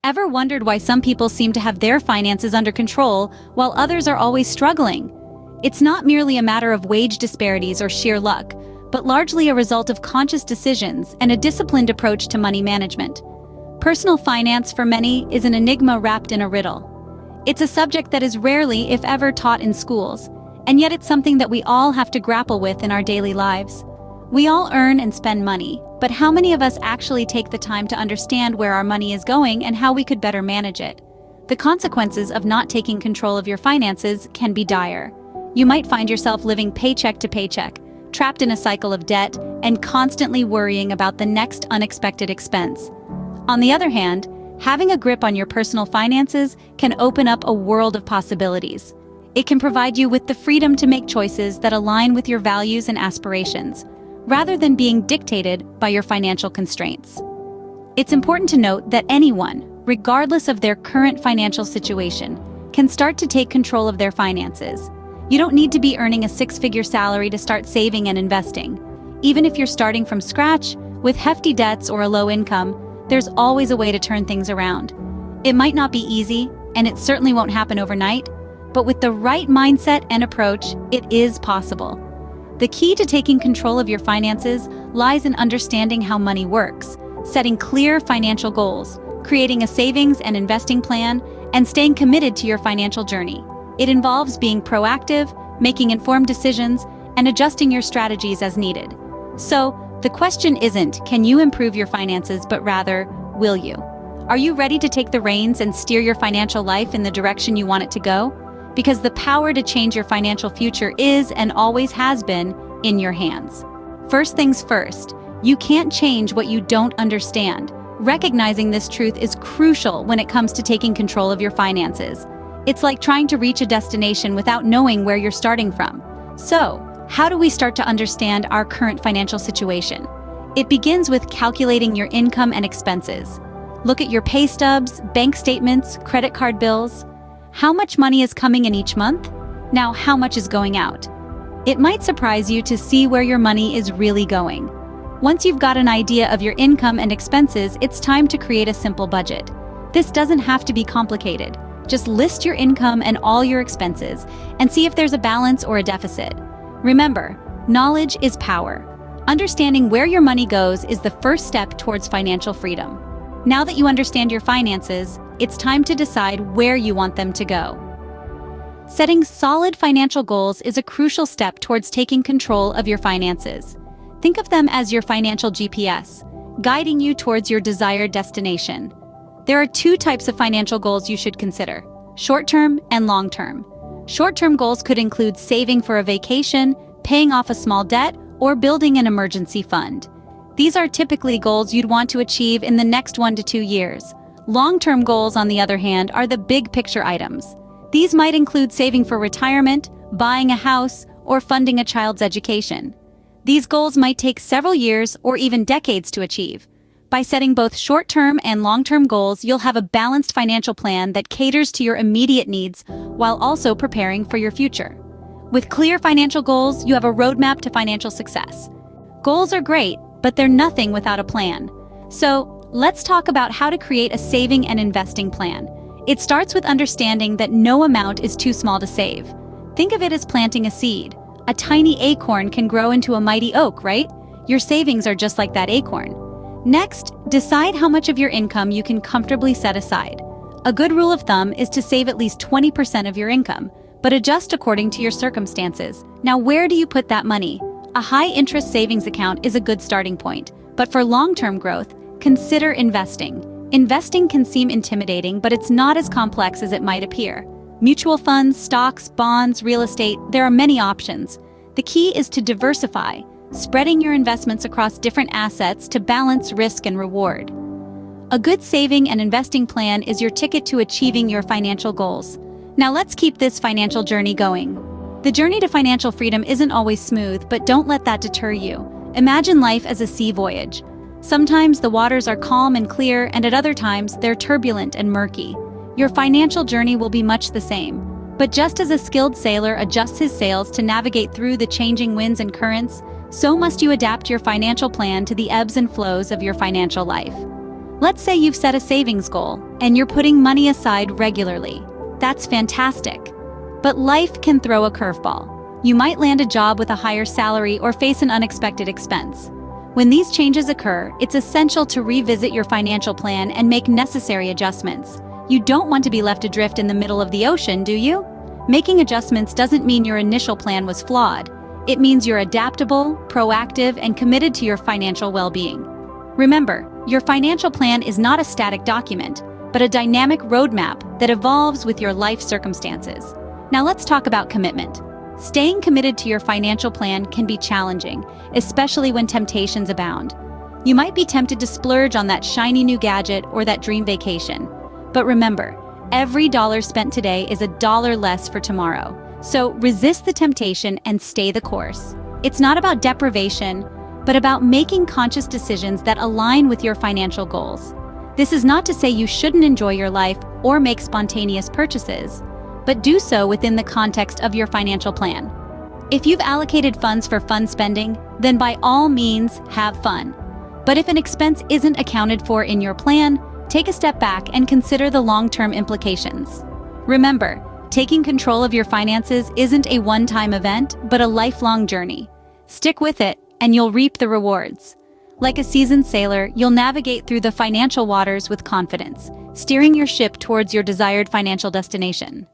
Ever wondered why some people seem to have their finances under control while others are always struggling? It's not merely a matter of wage disparities or sheer luck, but largely a result of conscious decisions and a disciplined approach to money management. Personal finance, for many, is an enigma wrapped in a riddle. It's a subject that is rarely, if ever, taught in schools, and yet it's something that we all have to grapple with in our daily lives. We all earn and spend money, but how many of us actually take the time to understand where our money is going and how we could better manage it? The consequences of not taking control of your finances can be dire. You might find yourself living paycheck to paycheck, trapped in a cycle of debt, and constantly worrying about the next unexpected expense. On the other hand, having a grip on your personal finances can open up a world of possibilities. It can provide you with the freedom to make choices that align with your values and aspirations, rather than being dictated by your financial constraints. It's important to note that anyone, regardless of their current financial situation, can start to take control of their finances. You don't need to be earning a six-figure salary to start saving and investing. Even if you're starting from scratch, with hefty debts or a low income, there's always a way to turn things around. It might not be easy, and it certainly won't happen overnight, but with the right mindset and approach, it is possible. The key to taking control of your finances lies in understanding how money works, setting clear financial goals, creating a savings and investing plan, and staying committed to your financial journey. It involves being proactive, making informed decisions, and adjusting your strategies as needed. So, the question isn't, can you improve your finances, but rather, will you? Are you ready to take the reins and steer your financial life in the direction you want it to go? Because the power to change your financial future is, and always has been, in your hands. First things first, you can't change what you don't understand. Recognizing this truth is crucial when it comes to taking control of your finances. It's like trying to reach a destination without knowing where you're starting from. So, how do we start to understand our current financial situation? It begins with calculating your income and expenses. Look at your pay stubs, bank statements, credit card bills. How much money is coming in each month? Now, how much is going out? It might surprise you to see where your money is really going. Once you've got an idea of your income and expenses, it's time to create a simple budget. This doesn't have to be complicated. Just list your income and all your expenses and see if there's a balance or a deficit. Remember, knowledge is power. Understanding where your money goes is the first step towards financial freedom. Now that you understand your finances, it's time to decide where you want them to go. Setting solid financial goals is a crucial step towards taking control of your finances. Think of them as your financial GPS, guiding you towards your desired destination. There are two types of financial goals you should consider: short-term and long-term. Short-term goals could include saving for a vacation, paying off a small debt, or building an emergency fund. These are typically goals you'd want to achieve in the next 1 to 2 years. Long-term goals, on the other hand, are the big picture items. These might include saving for retirement, buying a house, or funding a child's education. These goals might take several years or even decades to achieve. By setting both short-term and long-term goals, you'll have a balanced financial plan that caters to your immediate needs while also preparing for your future. With clear financial goals, you have a roadmap to financial success. Goals are great, but they're nothing without a plan. So, let's talk about how to create a saving and investing plan. It starts with understanding that no amount is too small to save. Think of it as planting a seed. A tiny acorn can grow into a mighty oak, right? Your savings are just like that acorn. Next, decide how much of your income you can comfortably set aside. A good rule of thumb is to save at least 20% of your income, but adjust according to your circumstances. Now, where do you put that money? A high-interest savings account is a good starting point, but for long-term growth, consider investing. Investing can seem intimidating, but it's not as complex as it might appear. Mutual funds, stocks, bonds, real estate, there are many options. The key is to diversify, spreading your investments across different assets to balance risk and reward. A good saving and investing plan is your ticket to achieving your financial goals. Now let's keep this financial journey going. The journey to financial freedom isn't always smooth, but don't let that deter you. Imagine life as a sea voyage. Sometimes the waters are calm and clear, and at other times they're turbulent and murky. Your financial journey will be much the same. But just as a skilled sailor adjusts his sails to navigate through the changing winds and currents, so must you adapt your financial plan to the ebbs and flows of your financial life. Let's say you've set a savings goal, and you're putting money aside regularly. That's fantastic. But life can throw a curveball. You might land a job with a higher salary or face an unexpected expense. When these changes occur, it's essential to revisit your financial plan and make necessary adjustments. You don't want to be left adrift in the middle of the ocean, do you? Making adjustments doesn't mean your initial plan was flawed. It means you're adaptable, proactive, and committed to your financial well-being. Remember, your financial plan is not a static document, but a dynamic roadmap that evolves with your life circumstances. Now let's talk about commitment. Staying committed to your financial plan can be challenging, especially when temptations abound. You might be tempted to splurge on that shiny new gadget or that dream vacation. But remember, every dollar spent today is a dollar less for tomorrow. So resist the temptation and stay the course. It's not about deprivation, but about making conscious decisions that align with your financial goals. This is not to say you shouldn't enjoy your life or make spontaneous purchases, but do so within the context of your financial plan. If you've allocated funds for fun spending, then by all means, have fun. But if an expense isn't accounted for in your plan, take a step back and consider the long-term implications. Remember, taking control of your finances isn't a one-time event, but a lifelong journey. Stick with it, and you'll reap the rewards. Like a seasoned sailor, you'll navigate through the financial waters with confidence, steering your ship towards your desired financial destination.